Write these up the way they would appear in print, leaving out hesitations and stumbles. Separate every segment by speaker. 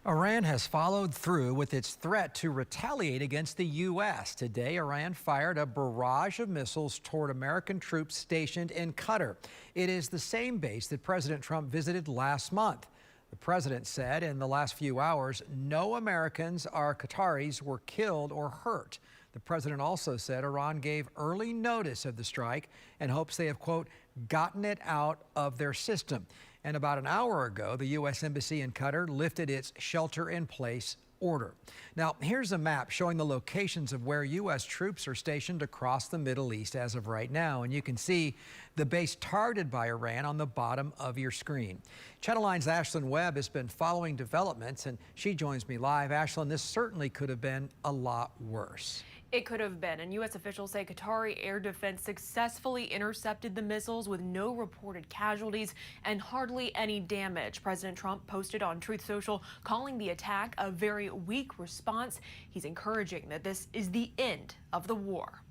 Speaker 1: Iran has followed through with its threat to retaliate against the U.S. Today, Iran fired a barrage of missiles toward American troops stationed in Qatar. It is the same base that President Trump visited last month. The president said in the last few hours, no Americans or Qataris were killed or hurt. The president also said Iran gave early notice of the strike and hopes they have, quote, gotten it out of their system. And about an hour ago, the U.S. Embassy in Qatar lifted its shelter-in-place order. Now, here's a map showing the locations of where U.S. troops are stationed across the Middle East as of right now. And you can see the base targeted by Iran on the bottom of your screen. Channel 9's Ashlyn Webb has been following developments, and she joins me live. Ashlyn, this certainly could have been a lot worse.
Speaker 2: It could have been, and U.S. officials say Qatari air defense successfully intercepted the missiles with no reported casualties and hardly any damage. President Trump posted on Truth Social calling the attack a very weak response. He's encouraging that this is the end of the war.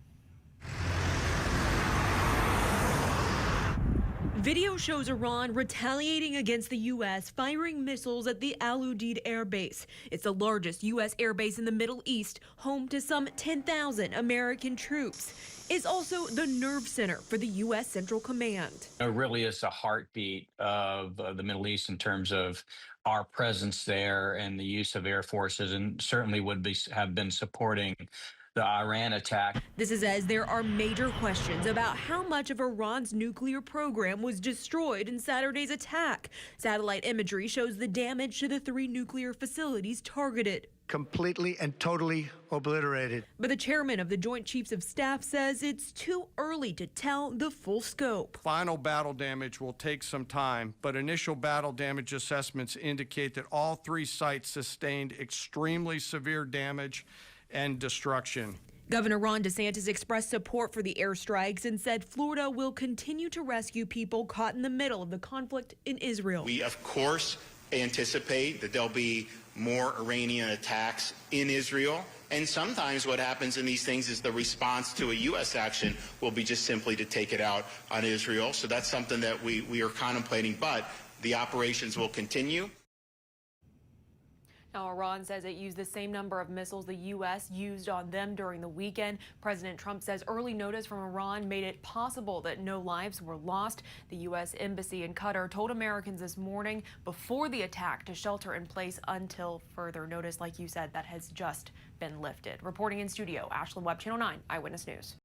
Speaker 2: Video shows Iran retaliating against the U.S., firing missiles at the Al Udeid air base. It's the largest U.S. air base in the Middle East, home to some 10,000 American troops. It's also the nerve center for the U.S. Central Command.
Speaker 3: It really is the heartbeat of the Middle East in terms of our presence there and the use of air forces, and certainly have been supporting the Iran attack.
Speaker 2: This is as there are major questions about how much of Iran's nuclear program was destroyed in Saturday's attack. Satellite imagery shows the damage to the 3 nuclear facilities targeted.
Speaker 4: Completely and totally obliterated.
Speaker 2: But the chairman of the Joint Chiefs of Staff says it's too early to tell the full scope.
Speaker 5: Final battle damage will take some time, but initial battle damage assessments indicate that all 3 sites sustained extremely severe damage and destruction.
Speaker 2: Governor Ron DeSantis expressed support for the airstrikes and said Florida will continue to rescue people caught in the middle of the conflict in Israel.
Speaker 6: We, of course, anticipate that there'll be more Iranian attacks in Israel. And sometimes what happens in these things is the response to a U.S. action will be just simply to take it out on Israel. So that's something that we are contemplating, but the operations will continue.
Speaker 2: Now, Iran says it used the same number of missiles the U.S. used on them during the weekend. President Trump says early notice from Iran made it possible that no lives were lost. The U.S. Embassy in Qatar told Americans this morning before the attack to shelter in place until further notice. Like you said, that has just been lifted. Reporting in studio, Ashlyn Webb, Channel 9 Eyewitness News.